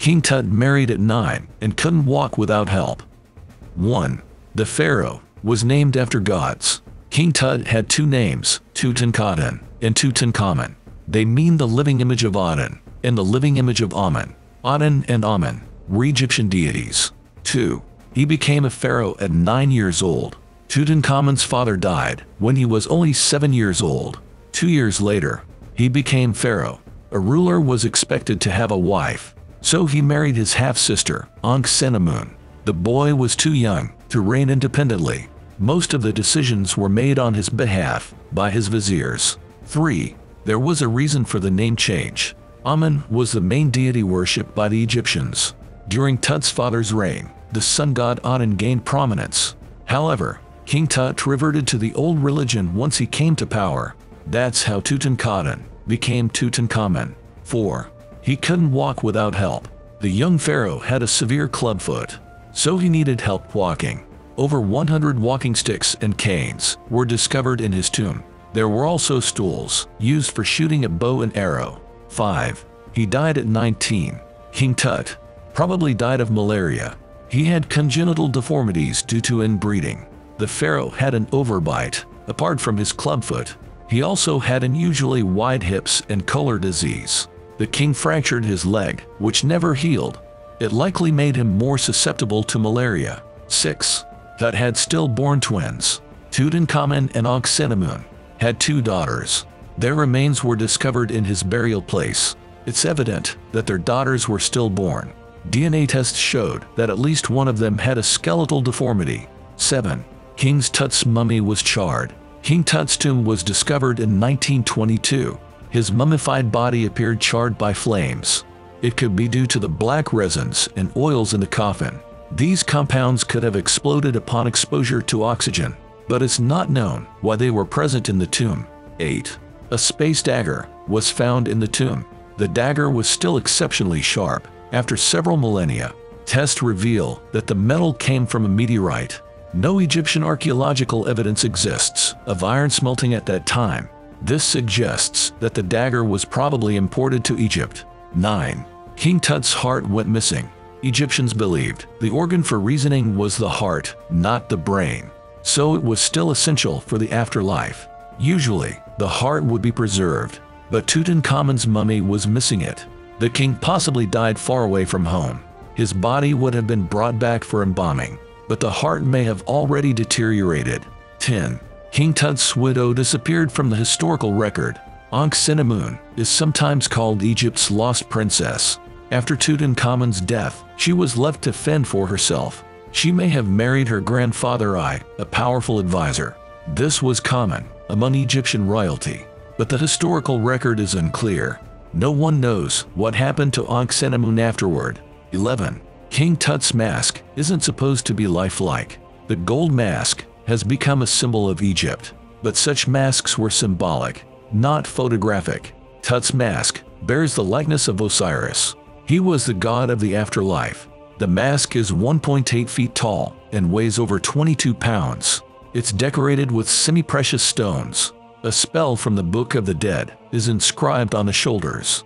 King Tut married at 9 and couldn't walk without help. 1. The pharaoh was named after gods. King Tut had two names, Tutankhaten and Tutankhamen. They mean the living image of Aten and the living image of Amen. Aten and Amen were Egyptian deities. 2. He became a pharaoh at 9 years old. Tutankhamun's father died when he was only 7 years old. 2 years later, he became pharaoh. A ruler was expected to have a wife, so he married his half-sister, Ankh-Senamun. The boy was too young to reign independently. Most of the decisions were made on his behalf by his viziers. 3. There was a reason for the name change. Amen was the main deity worshipped by the Egyptians. During Tut's father's reign, the sun god Aten gained prominence. However, King Tut reverted to the old religion once he came to power. That's how Tutankhaten became Tutankhamen. 4. He couldn't walk without help. The young pharaoh had a severe clubfoot, so he needed help walking. Over 100 walking sticks and canes were discovered in his tomb. There were also stools used for shooting a bow and arrow. 5. He died at 19. King Tut probably died of malaria. He had congenital deformities due to inbreeding. The pharaoh had an overbite. Apart from his clubfoot, he also had unusually wide hips and collar disease. The king fractured his leg, which never healed. It likely made him more susceptible to malaria. 6. Tut had stillborn twins. Tutankhamen and Ankh-Senamun had 2 daughters. Their remains were discovered in his burial place. It's evident that their daughters were stillborn. DNA tests showed that at least one of them had a skeletal deformity. 7. King Tut's mummy was charred. King Tut's tomb was discovered in 1922. His mummified body appeared charred by flames. It could be due to the black resins and oils in the coffin. These compounds could have exploded upon exposure to oxygen, but it's not known why they were present in the tomb. 8. A space dagger was found in the tomb. The dagger was still exceptionally sharp. After several millennia, tests reveal that the metal came from a meteorite. No Egyptian archaeological evidence exists of iron smelting at that time. This suggests that the dagger was probably imported to Egypt. 9. King Tut's heart went missing. Egyptians believed the organ for reasoning was the heart, not the brain. So it was still essential for the afterlife. Usually, the heart would be preserved, but Tutankhamun's mummy was missing it. The king possibly died far away from home. His body would have been brought back for embalming, but the heart may have already deteriorated. 10. King Tut's widow disappeared from the historical record. Ankh-Senamun is sometimes called Egypt's lost princess. After Tutankhamun's death, she was left to fend for herself. She may have married her grandfather I, a powerful advisor. This was common among Egyptian royalty, but the historical record is unclear. No one knows what happened to Ankh-Senamun afterward. 11. King Tut's mask isn't supposed to be lifelike. The gold mask has become a symbol of Egypt, but such masks were symbolic, not photographic. Tut's mask bears the likeness of Osiris. He was the god of the afterlife. The mask is 1.8 feet tall and weighs over 22 pounds. It's decorated with semi-precious stones. A spell from the Book of the Dead is inscribed on the shoulders.